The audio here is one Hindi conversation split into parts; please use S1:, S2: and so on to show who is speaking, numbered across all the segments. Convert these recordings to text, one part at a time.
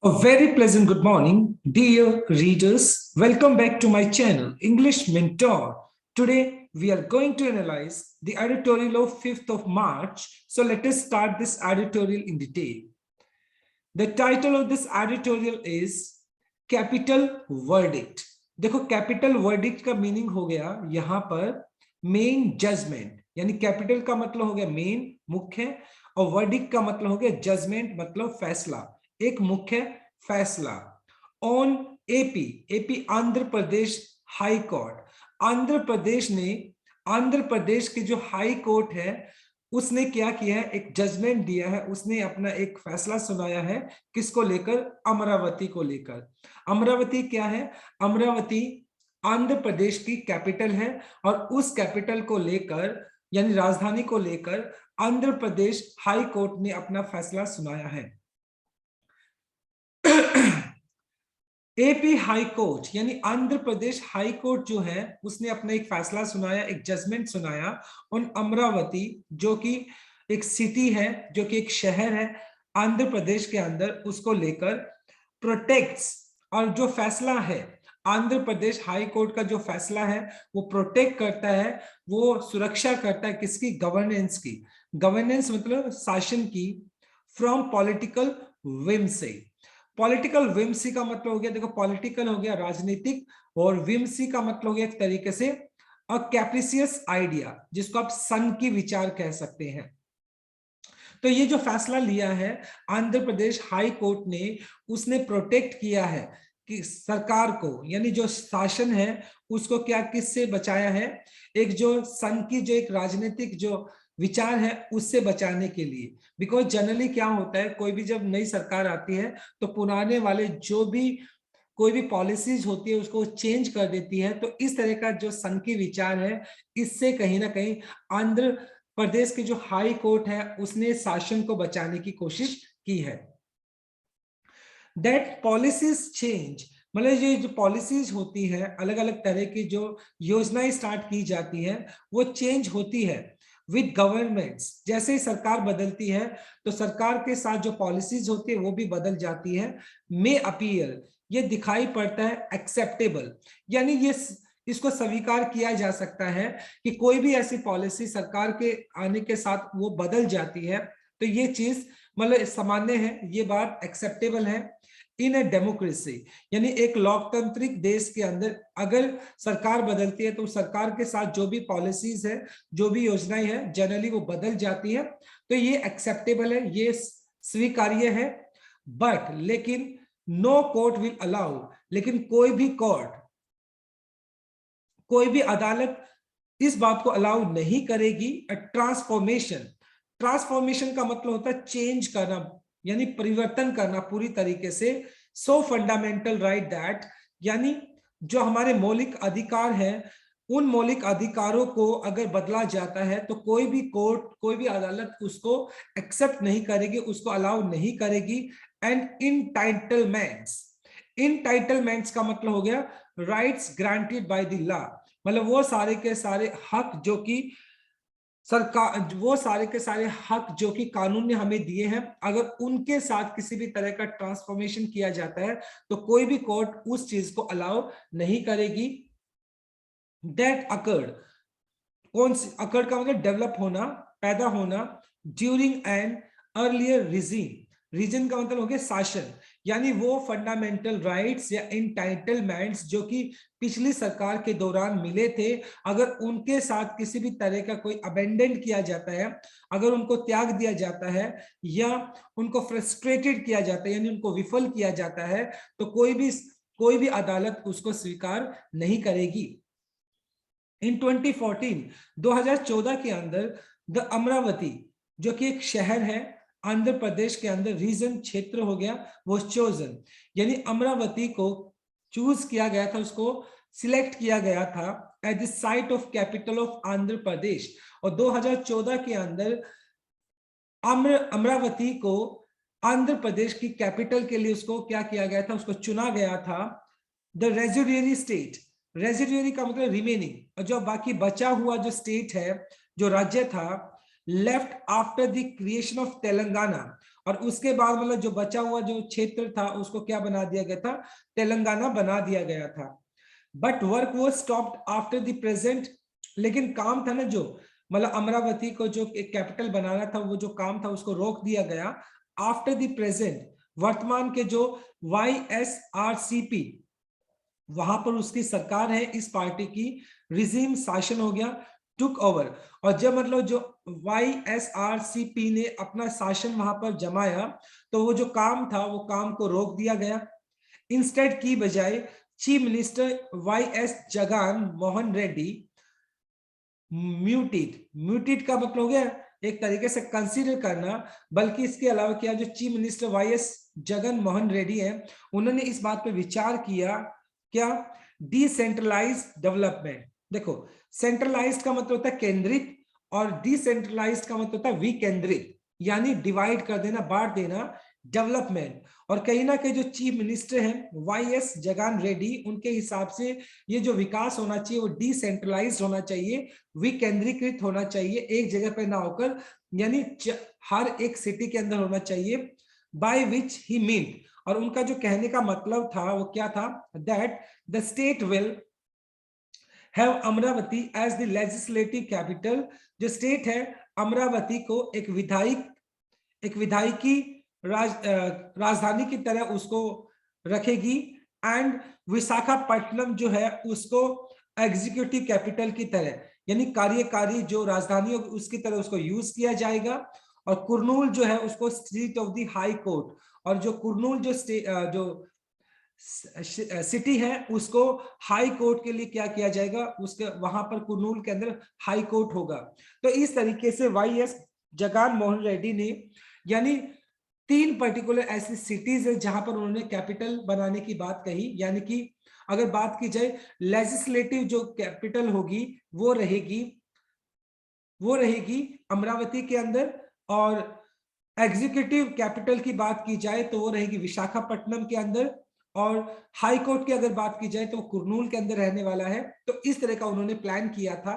S1: A very pleasant good morning, dear readers. Welcome back to my channel, English Mentor. Today, we are going to analyze the editorial of 5th of March. So let us start this editorial in detail. The title of this editorial is Capital Verdict. देखो कैपिटल वर्डिक्ट का मीनिंग हो गया यहाँ पर मेन जजमेंट, यानी कैपिटल का मतलब हो गया मेन मुख्य और वर्डिक्ट का मतलब हो गया जजमेंट मतलब फैसला, एक मुख्य फैसला on AP Andhra Pradesh high court. Andhra Pradesh की जो हाई कोर्ट है उसने क्या किया है, एक जजमेंट दिया है, उसने अपना एक फैसला सुनाया है। किसको लेकर? अमरावती को लेकर। अमरावती क्या है? अमरावती आंध्र प्रदेश की कैपिटल है और उस कैपिटल को लेकर यानी राजधानी को लेकर आंध्र प्रदेश हाई कोर्ट ने अपना फैसला सुनाया है। एपी हाई कोर्ट यानी आंध्र प्रदेश हाई कोर्ट जो है उसने अपना एक फैसला सुनाया, एक जजमेंट सुनाया उन अमरावती जो कि एक सिटी है, जो कि एक शहर है आंध्र प्रदेश के अंदर, उसको लेकर प्रोटेक्ट्स। और जो फैसला है आंध्र प्रदेश हाई कोर्ट का जो फैसला है वो प्रोटेक्ट करता है, वो सुरक्षा करता है किसकी? गवर्नेंस की। गवर्नेंस मतलब शासन की, फ्रॉम पॉलिटिकल विम्सी। पॉलिटिकल विम्सी का मतलब हो गया, देखो पॉलिटिकल हो गया राजनीतिक और विम्सी का मतलब हो गया एक तरीके से अ कैप्रिसियस आइडिया, जिसको आप सन की विचार कह सकते हैं। तो ये जो फैसला लिया है आंध्र प्रदेश हाई कोर्ट ने, उसने प्रोटेक्ट किया है कि सरकार को यानी जो शासन है उसको क्या किससे बचाया है? एक जो सन की जो एक राजनीतिक जो विचार है उससे बचाने के लिए। बिकॉज जनरली क्या होता है, कोई भी जब नई सरकार आती है तो पुराने वाले जो भी कोई भी पॉलिसीज होती है उसको चेंज कर देती है। तो इस तरह का जो सन की विचार है इससे कहीं ना कहीं आंध्र प्रदेश की जो हाई कोर्ट है उसने शासन को बचाने की कोशिश की है। दैट पॉलिसीज चेंज मतलब ये जो पॉलिसीज होती है, अलग अलग तरह की जो योजनाएं स्टार्ट की जाती है वो चेंज होती है विद गवर्नमेंट्स। जैसे ही सरकार बदलती है तो सरकार के साथ जो पॉलिसीज होती है वो भी बदल जाती है। मे अपीयर ये दिखाई पड़ता है एक्सेप्टेबल, यानी ये इसको स्वीकार किया जा सकता है कि कोई भी ऐसी पॉलिसी सरकार के आने के साथ वो बदल जाती है तो ये चीज मतलब सामान्य है, ये बात एक्सेप्टेबल है। इन ए डेमोक्रेसी यानी एक लोकतांत्रिक देश के अंदर अगर सरकार बदलती है तो सरकार के साथ जो भी पॉलिसीज है, जो भी योजनाएं हैं, जनरली वो बदल जाती है। तो ये एक्सेप्टेबल है, ये स्वीकार्य है। बट लेकिन नो कोर्ट विल अलाउ, लेकिन कोई भी कोर्ट, कोई भी अदालत इस बात को अलाउ नहीं करेगी ट्रांसफॉर्मेशन। ट्रांसफॉर्मेशन का मतलब होता है चेंज करना यानी परिवर्तन करना पूरी तरीके से। सो फंडामेंटल राइट दैट यानी जो हमारे मौलिक अधिकार हैं उन मौलिक अधिकारों को अगर बदला जाता है तो कोई भी कोर्ट, कोई भी अदालत उसको एक्सेप्ट नहीं करेगी, उसको अलाउ नहीं करेगी। एंड इनटाइटलमेंट्स का मतलब हो गया rights granted by the law, मतलब वो सारे के सारे हक जो कि सरकार, वो सारे के सारे हक जो कि कानून ने हमें दिए हैं, अगर उनके साथ किसी भी तरह का ट्रांसफॉर्मेशन किया जाता है तो कोई भी कोर्ट उस चीज को अलाउ नहीं करेगी। दैट अकर्ड, कौन सी अकर्ड का मतलब डेवलप होना, पैदा होना, during an earlier region. Region का मतलब हो गया शासन, यानी वो फंडामेंटल राइट्स या इंटाइटलमेंट्स जो कि पिछली सरकार के दौरान मिले थे, अगर उनके साथ किसी भी तरह का कोई अबेंडन किया जाता है, अगर उनको त्याग दिया जाता है या उनको फ्रस्ट्रेटेड किया जाता है यानी उनको विफल किया जाता है तो कोई भी अदालत उसको स्वीकार नहीं करेगी। इन 2014 के अंदर द अमरावती जो कि एक शहर है आंध्र प्रदेश के अंदर, रीजन क्षेत्र हो गया वो चोजन, यानी अमरावती को चूज किया गया था, उसको सिलेक्ट किया गया था at the site of capital of Andhra Pradesh. और 2014 के अंदर अमरावती को आंध्र प्रदेश की कैपिटल के लिए उसको क्या किया गया था, उसको चुना गया था। द रेजिडुअरी स्टेट, रेजिडुअरी का मतलब रिमेनिंग, और जो बाकी बचा हुआ जो स्टेट है, जो राज्य था, left after the creation of Telangana, और उसके बाद मतलब जो बचा हुआ जो क्षेत्र था उसको क्या बना दिया गया था, तेलंगाना बना दिया गया था। But work was stopped after the present, लेकिन काम था ना जो मतलब अमरावती को जो एक कैपिटल बनाना था, वो जो काम था उसको रोक दिया गया आफ्टर द प्रेजेंट, वर्तमान के जो YSRCP, वहां पर उसकी सरकार है, इस पार्टी की रिजीम शासन हो गया, टुक ओवर। और जब मतलब जो YSRCP ने अपना शासन वहां पर जमाया तो वो जो काम था वो काम को रोक दिया गया। इंस्टेड की बजाय chief minister YS Jagan Mohan Reddy muted का मतलब हो गया एक तरीके से कंसीडर करना, बल्कि इसके अलावा क्या जो chief minister YS Jagan Mohan Reddy है उन्होंने इस बात पे विचार किया, क्या, डिसेंट्रलाइज डेवलपमेंट। देखो सेंट्रलाइज्ड का मतलब होता है केंद्रित और डिसेंट्रलाइज्ड का मतलब होता है विकेंद्रित, यानी डिवाइड कर देना, बांट देना, डेवलपमेंट। और कहीं ना कहीं जो चीफ मिनिस्टर हैं YS जगन रेड्डी, उनके हिसाब से ये जो विकास होना चाहिए वो डिसेंट्रलाइज्ड होना चाहिए, विकेंद्रीकृत होना चाहिए, एक जगह पे ना होकर, यानी हर एक सिटी के अंदर होना चाहिए। बाय विच ही मीन, और उनका जो कहने का मतलब था वो क्या था, that the state will have Amaravati as the legislative capital, जो स्टेट है अमरावती को एक विधायकी राजधानी की तरह उसको रखेगी, एंड विशाखापट्टनम जो है उसको एग्जीक्यूटिव कैपिटल की तरह, यानी कार्यकारी जो राजधानी होगी उसकी तरह उसको यूज किया जाएगा। और कुर्नूल जो है उसको seat of the high court, और जो कुर्नूल जो सिटी है उसको हाई कोर्ट के लिए क्या किया जाएगा, उसके वहां पर कुर्नूल के अंदर हाई कोर्ट होगा। तो इस तरीके से YS जगन मोहन रेड्डी ने, यानी 3 पर्टिकुलर ऐसी सिटीज है जहां पर उन्होंने कैपिटल बनाने की बात कही, यानी कि अगर बात की जाए लेजिस्लेटिव जो कैपिटल होगी वो रहेगी अमरावती के अंदर, और एग्जीक्यूटिव कैपिटल की बात की जाए तो वो रहेगी विशाखापट्टनम के अंदर, और हाई कोर्ट की अगर बात की जाए तो वो कुर्नूल के अंदर रहने वाला है। तो इस तरह का उन्होंने प्लान किया था।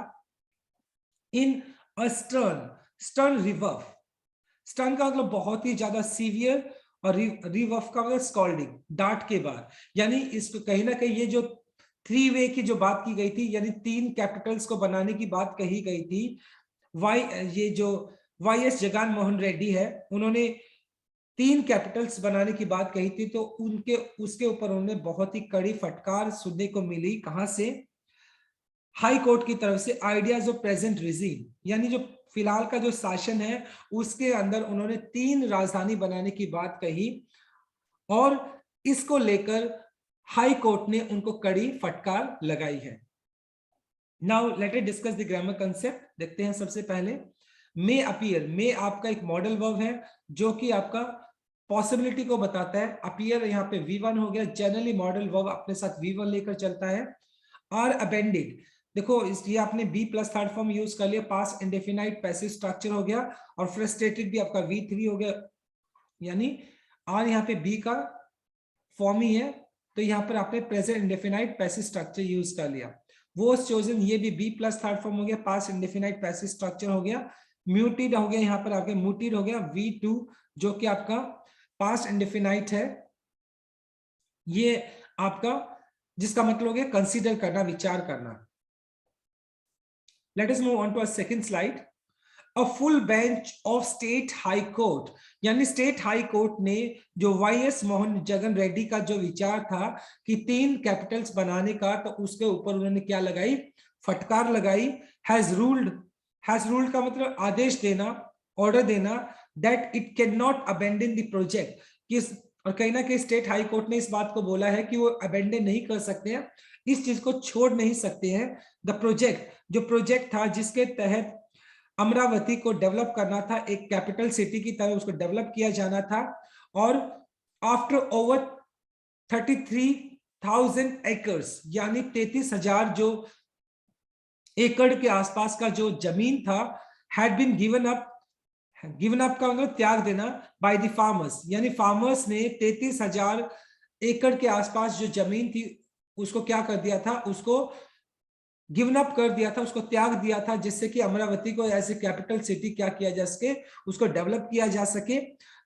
S1: इन स्टर्न रिवर्फ, स्टर्न का मतलब बहुत ही ज्यादा सीवियर, और रिवर्फ का मतलब स्कॉल्डिंग, डांट के बाद, यानी इसको कहीं ना कहीं ये जो 3 वे की जो बात की गई थी, यानी 3 कैपिटल्स को बनाने की बात कही गई थी, ये जो YS जगन मोहन रेड्डी है उन्होंने 3 कैपिटल्स बनाने की बात कही थी, तो उनके उसके ऊपर उन्हें बहुत ही कड़ी फटकार सुनने को मिली, कहां से, हाई कोर्ट की तरफ से। आइडियाज ऑफ प्रेजेंट रिजीम, यानी जो फिलहाल का जो शासन है उसके अंदर उन्होंने 3 राजधानी बनाने की बात कही, और इसको लेकर हाई कोर्ट ने उनको कड़ी फटकार लगाई है। Now let us discuss the grammar concept. देखते हैं सबसे पहले मे अपीयर। मे आपका एक मॉडल वर्ब है जो कि आपका पॉसिबिलिटी को बताता है। अपीयर यहाँ पे V1 हो गया, जनरली मॉडल वर्ब अपने साथ V1 लेकर चलता है। आर अबेंडेड, देखो इसलिए आपने B plus third form use कर लिया, पास इंडेफिनाइट पैसिव स्ट्रक्चर हो गया, और फ्रस्ट्रेटेड भी आपका V3 हो गया, यानी आर यहाँ पे बी का फॉर्म ही है, तो यहाँ पर आपने present indefinite passive structure use कर लिया। वो चोजन, ये भी बी प्लस थर्ड फॉर्म हो गया, पास इंडेफिनाइट पैसिव स्ट्रक्चर हो गया। म्यूटेड हो गया, यहाँ पर आपके म्यूटेड हो गया V2 जो कि आपका पास्ट इंडेफिनाइट है, ये आपका जिसका मतलब हो गया कंसीडर करना, विचार करना। Let us move on to a second slide. A full bench of state high court, यानी स्टेट हाई कोर्ट ने जो YS मोहन जगन रेड्डी का जो विचार था कि 3 कैपिटल्स बनाने का, तो उसके ऊपर उन्होंने क्या लगाई, फटकार लगाई। हैज रूल्ड का मतलब आदेश देना, ऑर्डर देना, that it can not abandon the project, किस, और कहीं ना कहीं स्टेट हाई कोर्ट ने इस बात को बोला है कि वो अबेंडन नहीं कर सकते हैं, इस चीज को छोड़ नहीं सकते हैं। द प्रोजेक्ट, जो प्रोजेक्ट था जिसके तहत अमरावती को डेवलप करना था, एक कैपिटल सिटी की तरह उसको डेवलप किया जाना था, और आफ्टर ओवर 33,000 एकर्स, यानी 33,000 जो एकड़ के आसपास का जो जमीन था, हैड बीन गिवन अप का मतलब त्याग देना, बाय द फार्मर्स, यानी फार्मर्स ने 33,000 एकड़ के आसपास जो जमीन थी उसको क्या कर दिया था, उसको गिवन अप कर दिया था, उसको त्याग दिया था, जिससे कि अमरावती को एज ए कैपिटल सिटी क्या किया जा सके, उसको डेवलप किया जा सके।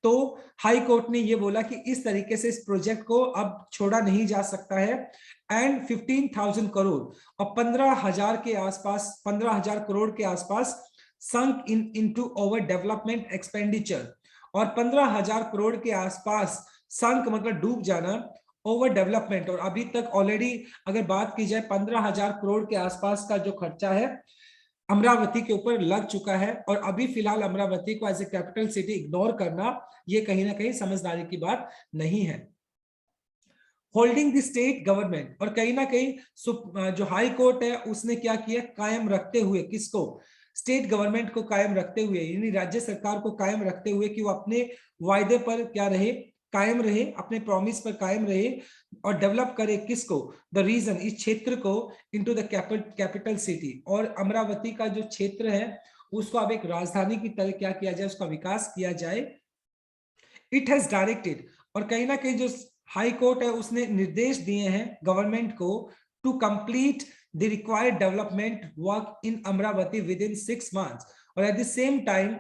S1: तो हाई कोर्ट ने ये बोला कि इस तरीके से इस प्रोजेक्ट को अब छोड़ा नहीं जा सकता है। एंड 15,000 करोड़ और 15,000 के आसपास, 15,000 करोड़ के आसपास संक इनटू ओवर डेवलपमेंट एक्सपेंडिचर, और 15,000 करोड़ के आसपास संक मतलब डूब जाना, ओवर डेवलपमेंट। और अभी तक ऑलरेडी अगर बात की जाए 15,000 करोड़ के आसपास का जो खर्चा है अमरावती के ऊपर लग चुका है। और अभी फिलहाल अमरावती को as a capital city ignore करना ये कहीं ना कहीं समझदारी की बात नहीं है। होल्डिंग द स्टेट गवर्नमेंट, और कहीं ना कहीं जो हाई कोर्ट है उसने क्या किया, कायम रखते हुए, किसको, स्टेट गवर्नमेंट को कायम रखते हुए, यानी राज्य सरकार को कायम रखते हुए कि वो अपने वायदे पर क्या रहे, कायम रहे, अपने प्रॉमिस पर कायम रहे और डेवलप करे किसको, द रीजन, इस क्षेत्र को, इनटू द कैपिटल सिटी। और अमरावती का जो क्षेत्र है उसको अब एक राजधानी की तरह क्या किया जाए, उसका विकास किया जाए। इट हैज डायरेक्टेड, और कहीं ना कहीं जो हाई कोर्ट है उसने निर्देश दिए हैं गवर्नमेंट को to complete the required development work in Amaravati within 6 months। और एट द सेम टाइम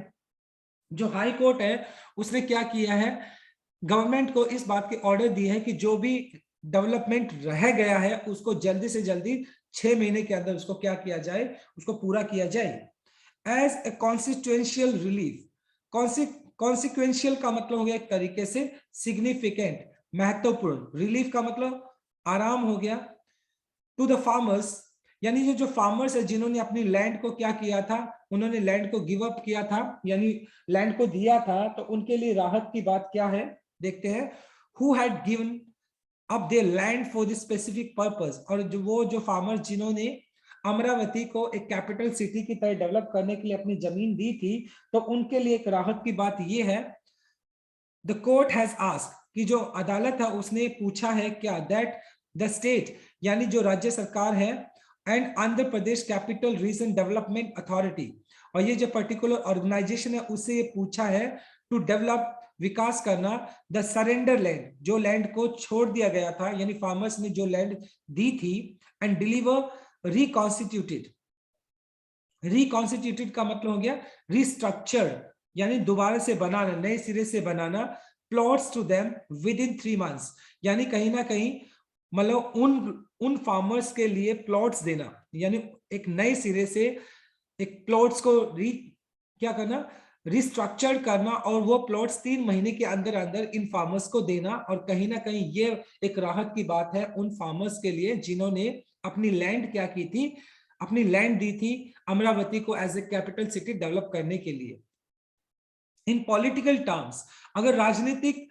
S1: जो हाई कोर्ट है उसने क्या किया है, गवर्नमेंट को इस बात के ऑर्डर दिए हैं कि जो भी डेवलपमेंट रह गया है उसको जल्दी से जल्दी 6 महीने के अंदर उसको क्या किया जाए, उसको पूरा किया जाए। एज ए कॉन्स्टिट्यूएंशियल रिलीफ, कॉन्सिक्वेंशियल का मतलब हो गया एक तरीके से सिग्निफिकेंट, महत्वपूर्ण, रिलीफ का मतलब आराम हो गया, टू द फार्मर्स, यानी जो फार्मर्स है जिन्होंने अपनी लैंड को क्या किया था, उन्होंने लैंड को गिव अप किया था, यानी लैंड को दिया था, तो उनके लिए राहत की बात क्या है देखते हैं। Who had given up there land for this specific purpose, और जो फार्मर्स जिन्होंने अमरावती को एक कैपिटल सिटी की तरह डेवलप करने के लिए अपनी जमीन दी थी, तो उनके लिए एक राहत की बात यह है, द कोर्ट हैज आस्क्ड, कि जो अदालत है उसने पूछा है क्या, दैट द स्टेट, यानी जो राज्य सरकार है, and Andhra Pradesh capital region development authority, और ये जो पर्टिकुलर ऑर्गेनाइजेशन है उससे ये पूछा है टू डेवलप, विकास करना, द सरेंडर लैंड, जो लैंड को छोड़ दिया गया था, यानी फार्मर्स ने जो लैंड दी थी, एंड डिलीवर रिकॉन्स्टिट्यूटेड, रिकॉन्स्टिट्यूटेड का मतलब हो गया रिस्ट्रक्चर्ड, यानी दोबारा से बनाना, नए सिरे से बनाना, plots to them within 3 months, यानी कहीं ना कहीं मतलब उन फार्मर्स के लिए प्लॉट्स देना, यानी एक नए सिरे से एक प्लॉट्स को क्या करना, रिस्ट्रक्चर करना, और वो प्लॉट्स 3 महीने के अंदर अंदर इन फार्मर्स को देना। और कहीं ना कहीं ये एक राहत की बात है उन फार्मर्स के लिए जिन्होंने अपनी लैंड क्या की थी, अपनी लैंड दी थी अमरावती को as a capital city develop करने के लिए। इन पॉलिटिकल टर्म्स, अगर राजनीतिक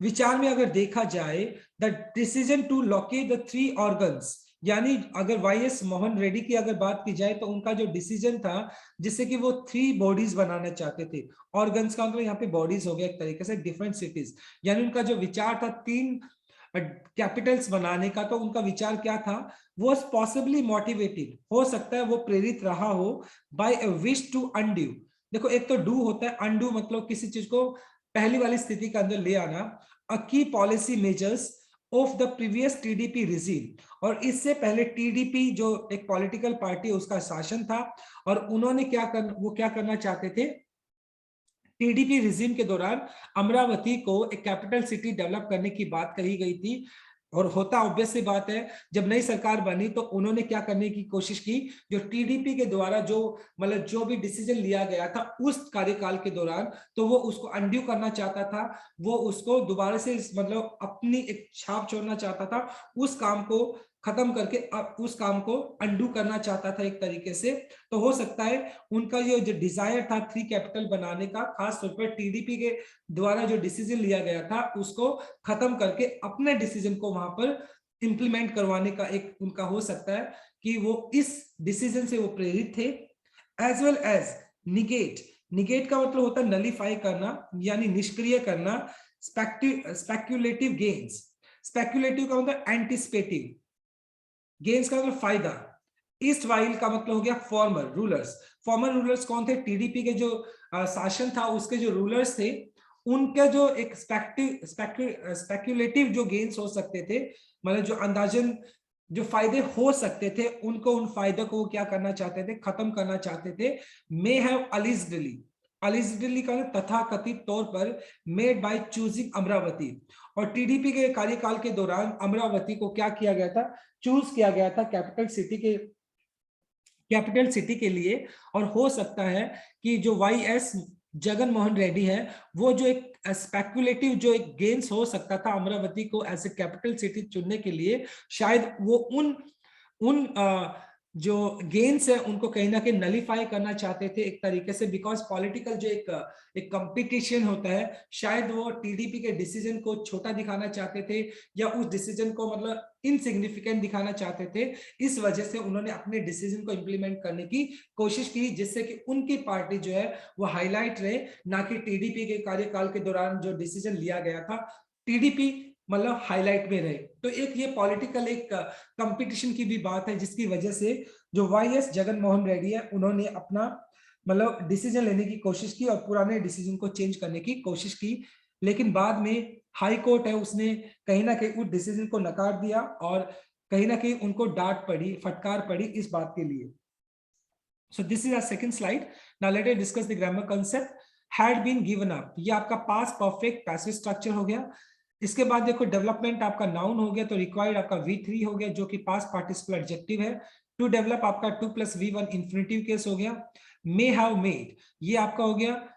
S1: विचार में अगर देखा जाए, the decision to locate the 3 organs, यानी अगर वाईएस मोहन रेड्डी की अगर बात की जाए तो उनका जो डिसीजन था जिससे कि वो 3 बॉडीज बनाना चाहते थे, ऑर्गन्स का मतलब यहाँ पे बॉडीज हो गया एक तरीके से डिफरेंट सिटीज, यानी उनका जो विचार था 3 कैपिटल्स बनाने का, तो उनका विचार क्या था, वो पॉसिबली मोटिवेटेड, हो सकता है वो प्रेरित रहा हो by a wish to undo. देखो एक तो डू होता है, अनडू मतलब किसी चीज को पहली वाली स्थिति के अंदर ले आना, अ की policy measures of the previous TDP regime, और इससे पहले टीडीपी जो एक पॉलिटिकल पार्टी उसका शासन था, और उन्होंने वो क्या करना चाहते थे, टीडीपी रिजीम के दौरान अमरावती को एक कैपिटल सिटी डेवलप करने की बात कही गई थी। और होता ऑब्वियस सी बात है, जब नई सरकार बनी तो उन्होंने क्या करने की कोशिश की, जो टीडीपी के द्वारा जो मतलब जो भी डिसीजन लिया गया था उस कार्यकाल के दौरान, तो वो उसको अनड्यू करना चाहता था, वो उसको दोबारा से मतलब अपनी एक छाप छोड़ना चाहता था, उस काम को खत्म करके उस काम को अनडू करना चाहता था एक तरीके से। तो हो सकता है उनका ये जो डिजायर था 3 कैपिटल बनाने का, खास तौर पर टीडीपी के द्वारा जो डिसीजन लिया गया था उसको खत्म करके अपने डिसीजन को वहां पर इंप्लीमेंट करवाने का एक उनका हो सकता है कि वो इस डिसीजन से वो प्रेरित थे। As well as negate, negate का मतलब होता है नलीफाई करना, यानी निष्क्रिय करना, स्पेक्युलेटिव गेन्स, स्पेक्युलेटिव का मतलब एंटिसिपेटिव, गेन्स का मतलब फायदा। ईस्ट वाइल का मतलब हो गया फॉर्मर रूलर्स, फॉर्मर रूलर्स कौन थे, टीडीपी के जो शासन था उसके जो रूलर्स थे, उनके जो एक स्पेक्युलेटिव जो गेन्स हो सकते थे, मतलब जो अंदाजन जो फायदे हो सकते थे उनको, उन फायदों को क्या करना चाहते थे, खत्म करना चाहते थे। मे हैव अलिजडली, अलिजडली का तथा कथित तौर पर, मेड बाय चूजिंग अमरावती। और टीडीपी के कार्यकाल के दौरान अमरावती को क्या किया गया था, चूज किया गया था कैपिटल सिटी के लिए। और हो सकता है कि जो वाई एस जगन मोहन रेड्डी है, वो जो एक स्पेकुलेटिव जो एक गेन्स हो सकता था अमरावती को एज ए कैपिटल सिटी चुनने के लिए, शायद वो उन उन जो गेन्स है उनको कहीं ना कहीं नलीफाई करना चाहते थे एक तरीके से, बिकॉज पॉलिटिकल जो एक कंपटीशन होता है, शायद वो टीडीपी के डिसीजन को छोटा दिखाना चाहते थे या उस डिसीजन को मतलब इनसिग्निफिकेंट दिखाना चाहते थे। इस वजह से उन्होंने अपने डिसीजन को इंप्लीमेंट करने की कोशिश की, जिससे कि उनकी पार्टी जो है वो हाईलाइट रहे, ना कि टीडीपी के कार्यकाल के दौरान जो डिसीजन लिया गया था टीडीपी मतलब हाईलाइट में रहे। तो एक ये पॉलिटिकल एक कंपटीशन की भी बात है, जिसकी वजह से जो वाई एस जगन मोहन रेड्डी है उन्होंने अपना मतलब डिसीजन लेने की कोशिश की और पुराने डिसीजन को चेंज करने की कोशिश की। लेकिन बाद में हाई कोर्ट है उसने कहीं ना कहीं उस डिसीजन को नकार दिया और कहीं ना कहीं उनको डांट पड़ी, फटकार पड़ी इस बात के लिए। So this is our second slide. Now let us discuss the grammar concept. Had been given up, ये आपका past perfect passive structure हो गया। इसके बाद देखो डेवलपमेंट आपका नाउन हो गया, तो रिक्वायर्ड आपका V3 हो गया जो कि पास्ट पार्टिसिपल एडजेक्टिव है। टू डेवलप आपका 2+V1 इंफिनिटिव केस हो गया। मे हैव मेड, ये आपका हो गया।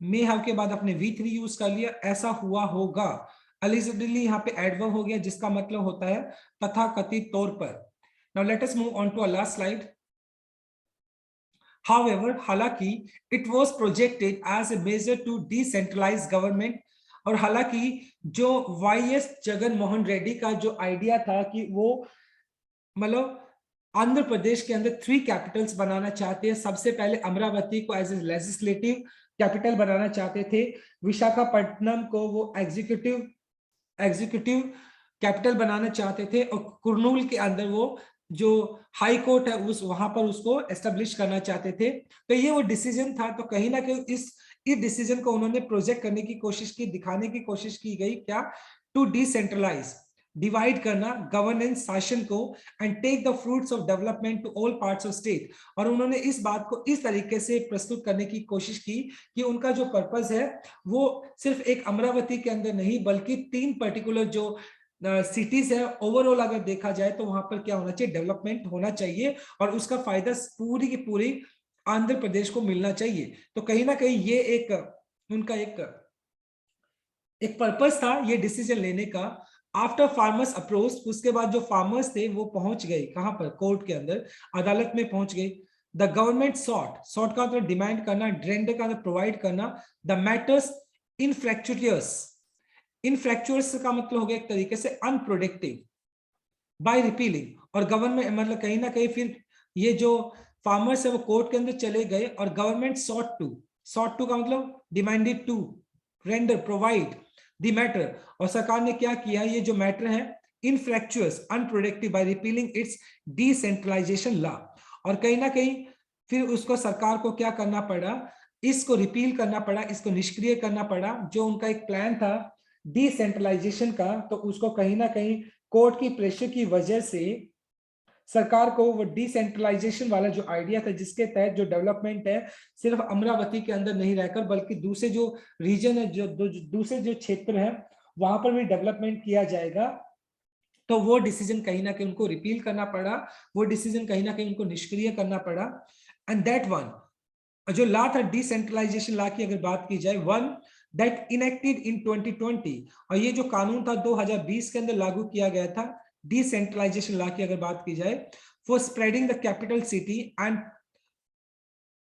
S1: मे हैव के बाद आपने V3 यूज कर लिया, ऐसा हुआ होगा। अलिजिडली यहाँ पे एडवर्ब हो गया जिसका मतलब होता है तथा कथित तौर पर। Now let us move on to a last slide. However, हालांकि it was projected as a measure to decentralize government, और हालांकि जो वाई एस जगन मोहन रेड्डी का जो आइडिया था कि वो मतलब आंध्र प्रदेश के अंदर 3 कैपिटल्स बनाना चाहते हैं। सबसे पहले अमरावती को एज ए लेजिस्लेटिव कैपिटल बनाना चाहते थे, विशाखापट्टनम को वो एग्जीक्यूटिव कैपिटल बनाना चाहते थे, और कुर्नूल के अंदर वो जो हाई कोर्ट है उस वहां पर उसको एस्टेब्लिश करना चाहते थे। तो ये वो डिसीजन था। तो कहीं ना कहीं इस डिसीजन को उन्होंने प्रोजेक्ट करने की कोशिश की, दिखाने की कोशिश की गई क्या, टू डिसेंट्रलाइज, डिवाइड करना गवर्नेंस शासन को, and take the fruits of development to all parts of state. और उन्होंने इस बात को इस तरीके से प्रस्तुत करने की कोशिश की कि उनका जो पर्पस है वो सिर्फ एक अमरावती के अंदर नहीं बल्कि 3 पर्टिकुलर जो सिटीज है ओवरऑल अगर देखा जाए तो वहां पर क्या होना चाहिए, डेवलपमेंट होना चाहिए और उसका फायदा पूरी की पूरी आंध्र प्रदेश को मिलना चाहिए। तो कहीं ना कहीं ये एक उनका एक पर्पस था ये डिसीजन लेने का। आफ्टर फार्मर्स अप्रोच, उसके बाद जो फार्मर्स थे वो पहुंच गए कहां पर, कोर्ट के अंदर, अदालत में पहुंच गए। द गवर्नमेंट सॉट का मतलब डिमांड करना, ड्रेंड का मतलब प्रोवाइड करना, द मैटर्स इनफ्रैक्चुअस, इनफ्रैक्चुअस का मतलब हो गया एक तरीके से अनप्रोडक्टिव बाय रिपीलिंग। और गवर्नमेंट मतलब कहीं ना कहीं फिर ये जो फार्मर्स है वो कोर्ट के अंदर चले गए और गवर्नमेंट सॉट टू का मतलब demanded to render provide the matter. और सरकार ने क्या किया, ये जो मैटर है infructuous unproductive by repealing its decentralization law. और कहीं ना कहीं फिर उसको सरकार को क्या करना पड़ा, इसको रिपील करना पड़ा, इसको निष्क्रिय करना पड़ा। जो उनका एक प्लान था डिसेंट्रलाइजेशन का, तो उसको कहीं ना कहीं कोर्ट की प्रेशर की वजह से सरकार को वो डिसेंट्रलाइजेशन वाला जो आइडिया था जिसके तहत जो डेवलपमेंट है सिर्फ अमरावती के अंदर नहीं रहकर बल्कि दूसरे जो रीजन है, जो दूसरे जो क्षेत्र है वहां पर भी डेवलपमेंट किया जाएगा, तो वो डिसीजन कहीं ना कहीं उनको रिपील करना पड़ा, वो डिसीजन कहीं ना कहीं उनको निष्क्रिय करना पड़ा। एंड दैट वन जो लॉ था डिसेंट्रलाइजेशन लॉ की अगर बात की जाए, वन दैट इनेक्टेड इन 2020, और ये जो कानून था 2020 के अंदर लागू किया गया था डिसेंट्रलाइजेशन लॉ की अगर बात की जाए, for spreading the capital city and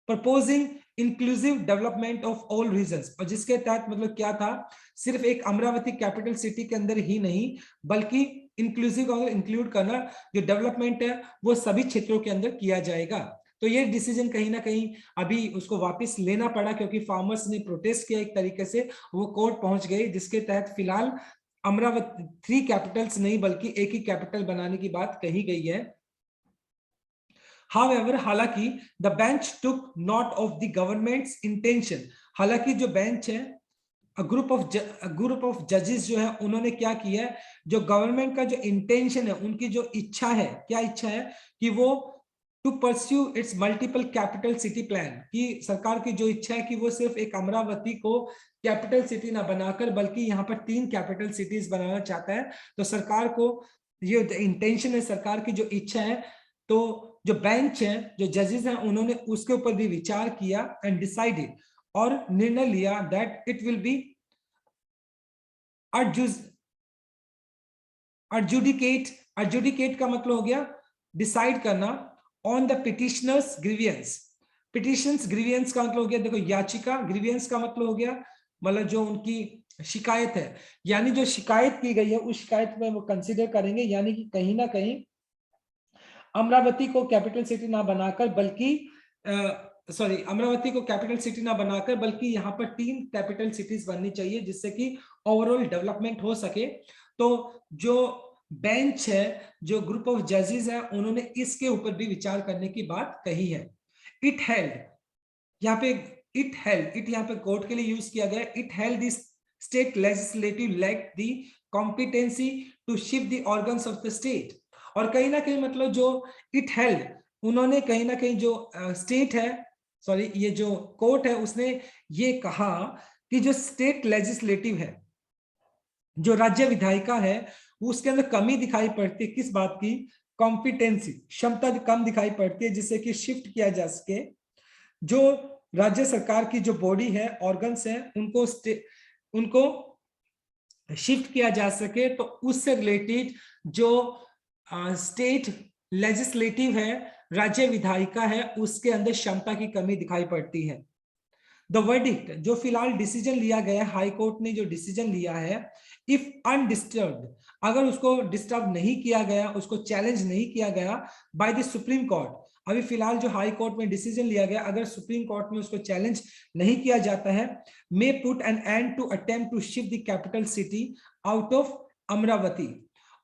S1: proposing inclusive development of all regions. और जिसके तहत मतलब क्या था, सिर्फ एक अमरावती कैपिटल सिटी के अंदर ही नहीं बल्कि इंक्लूसिव और इंक्लूड करना जो डेवलपमेंट है वो सभी क्षेत्रों के अंदर किया जाएगा। तो ये डिसीजन कहीं ना कहीं अभी उसको वापस लेना पड़ा क्योंकि फार्मर्स ने प्रोटेस्ट किया एक तरीके से, वो कोर्ट पहुंच गए जिसके तहत फिलहाल अमरावती 3 कैपिटल्स नहीं बल्कि एक ही कैपिटल बनाने की बात कही गई है। However, हालांकि the bench took note of the governments intention, हालांकि जो बेंच है ग्रुप ऑफ जजेस जो है उन्होंने क्या किया है, जो गवर्नमेंट का जो इंटेंशन है, उनकी जो इच्छा है, क्या इच्छा है कि वो to pursue its multiple capital city plan, कि सरकार की जो इच्छा है कि वो सिर्फ एक अमरावती को कैपिटल सिटी ना बनाकर बल्कि यहाँ पर 3 कैपिटल सिटीज बनाना चाहता है। तो सरकार को ये इंटेंशन है, सरकार की जो इच्छा है, तो जो बेंच है, जो जजेस हैं, उन्होंने उसके ऊपर भी विचार किया एंड डिसाइडेड, और निर्णय लिया that it will be adjudicate का मतलब हो गया डिसाइड करना on the petitioners grievance. Petitions grievance का मतलब हो गया, देखो याचिका, ग्रीवियंस का मतलब हो गया मतलब जो उनकी शिकायत है, यानी जो शिकायत की गई है उस शिकायत में वो कंसीडर करेंगे, यानी कि कहीं ना कहीं अमरावती को कैपिटल सिटी ना बनाकर बल्कि अमरावती को कैपिटल सिटी ना बनाकर बल्कि यहाँ पर 3 कैपिटल सिटीज बननी चाहिए जिससे कि ओवरऑल डेवलपमेंट हो सके। तो जो बेंच है, जो ग्रुप ऑफ जजेस है, उन्होंने इसके ऊपर भी विचार करने की बात कही है। इट हेल्ड, यहाँ पे इट यहाँ पे कोर्ट के लिए यूज किया गया, it held this state legislative lack the competency to shift the organs of the state. और कहीं ना कहीं मतलब जो इट हेल्ड, उन्होंने कहीं ना कहीं जो स्टेट है, सॉरी ये जो कोर्ट है, उसने ये कहा कि जो स्टेट लेजिस्लेटिव है, जो राज्य विधायिका है, उसके अंदर कमी दिखाई पड़ती है, किस बात की, कॉम्पिटेंसी, क्षमता कम दिखाई पड़ती है, जिससे कि शिफ्ट किया जा सके। जो राज्य सरकार की जो बॉडी है, ऑर्गन्स है, उनको शिफ्ट किया जा सके, तो उससे रिलेटेड जो स्टेट लेजिस्लेटिव है, राज्य विधायिका है, उसके अंदर क्षमता की कमी दिखाई पड़ती है। द वर्डिक्ट, जो फिलहाल डिसीजन लिया गया, हाई कोर्ट ने जो डिसीजन लिया है, इफ अनडिस्टर्ब्ड, अगर उसको डिस्टर्ब नहीं किया गया, उसको चैलेंज नहीं किया गया बाय द सुप्रीम कोर्ट, अभी फिलहाल जो हाई कोर्ट में डिसीजन लिया गया, अगर सुप्रीम कोर्ट में उसको चैलेंज नहीं किया जाता है, may put an end to attempt to shift the capital city out of Amaravati.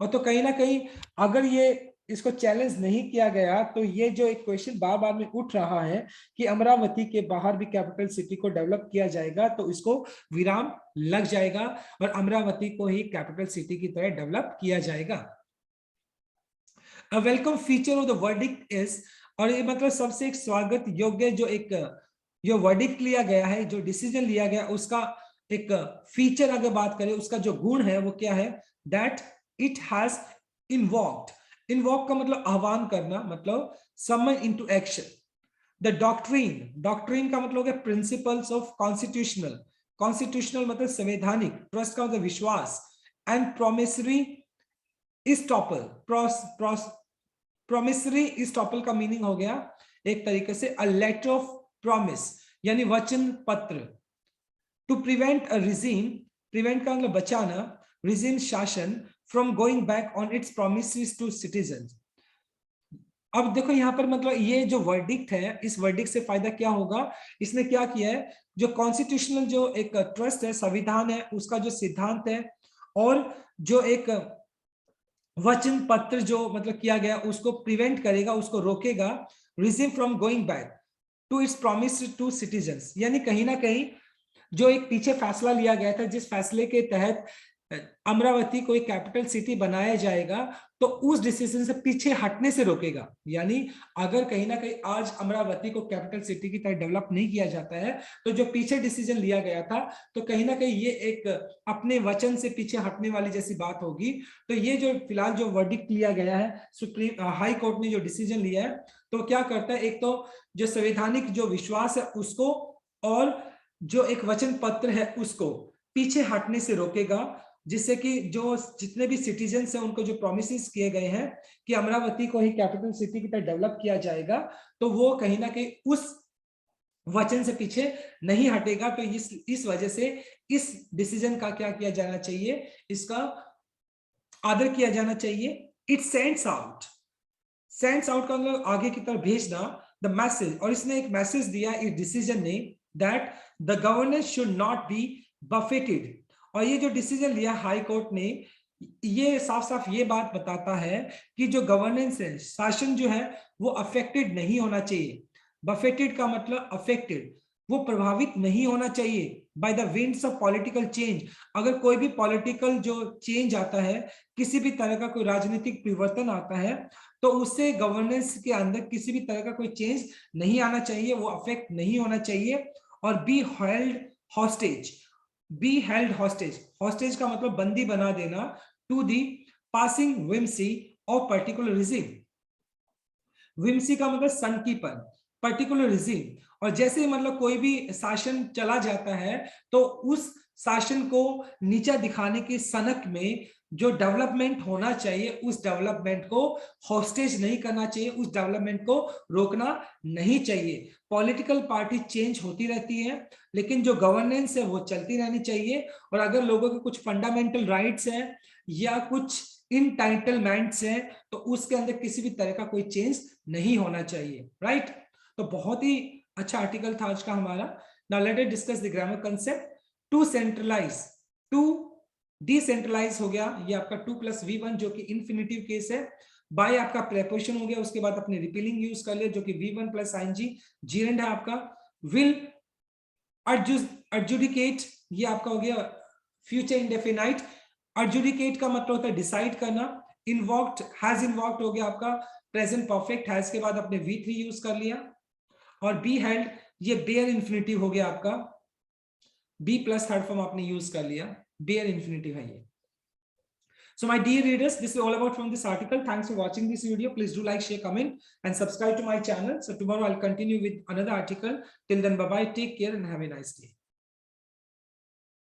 S1: और तो कहीं ना कहीं अगर ये इसको चैलेंज नहीं किया गया, तो ये जो एक क्वेश्चन बार बार में उठ रहा है कि अमरावती के बाहर भी कैपिटल सिटी को डेवलप किया जाएगा, तो इसको विराम लग जाएगा और अमरावती को ही कैपिटल सिटी की तरह डेवलप किया जाएगा। अ welcome feature of the verdict is, और ये मतलब सबसे एक स्वागत योग्य जो वर्डिक्ट लिया गया है, जो डिसीजन लिया गया, उसका एक फीचर अगर बात करें, उसका जो गुण है वो क्या है, दैट इट हैज इन्वॉक्ड, इन्वॉक का मतलब आह्वान करना, मतलब समन इनटू एक्शन। द डॉक्ट्रिन का मतलब हो गया प्रिंसिपल्स ऑफ कॉन्स्टिट्यूशनल, कॉन्स्टिट्यूशनल मतलब संवैधानिक, ट्रस्ट का मतलब विश्वास, एंड प्रोमिसरी इस्टॉपल, प्रोमिसरी इस्टॉपल का मीनिंग हो गया एक तरीके से अ लेटर ऑफ प्रॉमिस, यानी वचन पत्र। To prevent a regime, prevent का मतलब बचाना, रिजीम शासन, from going back on its promises to citizens। अब देखो यहाँ पर मतलब ये जो वर्डिक्ट है, इस वर्डिक्ट से फायदा क्या होगा, इसने क्या किया है, जो कॉन्स्टिट्यूशनल जो एक ट्रस्ट है, संविधान है, उसका जो सिद्धांत है, और जो एक वचन पत्र जो मतलब किया गया, उसको प्रिवेंट करेगा, उसको रोकेगा, regime from going back to its promise to citizens, यानी कहीं ना कहीं जो एक पीछे फैसला लिया गया था, जिस फैसले के तहत अमरावती को एक कैपिटल सिटी बनाया जाएगा, तो उस डिसीजन से पीछे हटने से रोकेगा। यानी अगर कहीं ना कहीं आज अमरावती को कैपिटल सिटी की तरह डेवलप नहीं किया जाता है, तो जो पीछे डिसीजन लिया गया था, तो कहीं ना कहीं ये एक अपने वचन से पीछे हटने वाली जैसी बात होगी। तो ये जो फिलहाल जो वर्डिक्ट लिया गया है, सुप्रीम हाई कोर्ट ने जो डिसीजन लिया है, तो क्या करता है, एक तो जो संवैधानिक जो विश्वास है उसको, और जो एक वचन पत्र है उसको पीछे हटने से रोकेगा, जिससे कि जो जितने भी सिटीजन्स हैं, उनको जो प्रोमिसेस किए गए हैं कि अमरावती को ही कैपिटल सिटी की तरह डेवलप किया जाएगा, तो वो कहीं ना कहीं उस वचन से पीछे नहीं हटेगा। तो इस वजह से इस डिसीजन का क्या किया जाना चाहिए, इसका आदर किया जाना चाहिए। It sends out, sends out का मतलब आगे की तरफ भेजना, द मैसेज, और इसने एक मैसेज दिया इस डिसीजन ने, that the governance should not be buffeted. और ये जो डिसीजन लिया हाई कोर्ट ने, ये साफ साफ ये बात बताता है कि जो गवर्नेंस है, शासन जो है, वो अफेक्टेड नहीं होना चाहिए। बफेटेड का मतलब अफेक्टेड, वो प्रभावित नहीं होना चाहिए by the winds of political change. अगर कोई भी पॉलिटिकल जो चेंज आता है, किसी भी तरह का कोई राजनीतिक परिवर्तन आता है, तो उससे गवर्नेंस के अंदर किसी भी तरह का कोई चेंज नहीं आना चाहिए, वो अफेक्ट नहीं होना चाहिए। और be held hostage, be held hostage, hostage का मतलब बंदी बना देना, to the passing whimsy of particular regime. Whimsy का मतलब सन कीपर, पर्टिकुलर रिजीम। और जैसे मतलब कोई भी शासन चला जाता है तो उस शासन को नीचा दिखाने के सनक में जो डेवलपमेंट होना चाहिए उस डेवलपमेंट को हॉस्टेज नहीं करना चाहिए, उस डेवलपमेंट को रोकना नहीं चाहिए। पॉलिटिकल पार्टी चेंज होती रहती है लेकिन जो गवर्नेंस है वो चलती रहनी चाहिए। और अगर लोगों के कुछ फंडामेंटल राइट्स हैं या कुछ इनटाइटलमेंट्स हैं तो उसके अंदर किसी भी तरह का कोई चेंज नहीं होना चाहिए, राइट। तो बहुत ही अच्छा आर्टिकल था आज का हमारा। Now let us discuss the grammar concept. To centralise, to decentralise हो गया, ये आपका 2+V1 जो कि इंफिनिटिव केस है। बाय आपका प्रेपोजिशन हो गया, उसके बाद अपने रिपीलिंग यूज कर लिया जो कि V1 + ing, जीरेंड है आपका। विल adjudicate, ये आपका हो गया फ्यूचर इंडेफिनाइट। adjudicate का मतलब होता है डिसाइड करना। इन्वॉक्ड, हैज इन्वॉक्ड हो गया आपका प्रेजेंट परफेक्ट, हैज के बाद आपने V3 यूज कर लिया। और बी हेल्ड, ये बेयर इंफिनिटिव हो गया आपका, बी प्लस थर्ड फॉर्म आपने यूज कर लिया, बेयर इंफिनिटिव है ये। So my dear readers, this is all about from this article. Thanks for watching this video. Please do like, share, comment and subscribe to my channel. So tomorrow I'll continue with another article. Till then, bye bye, take care and have a nice day.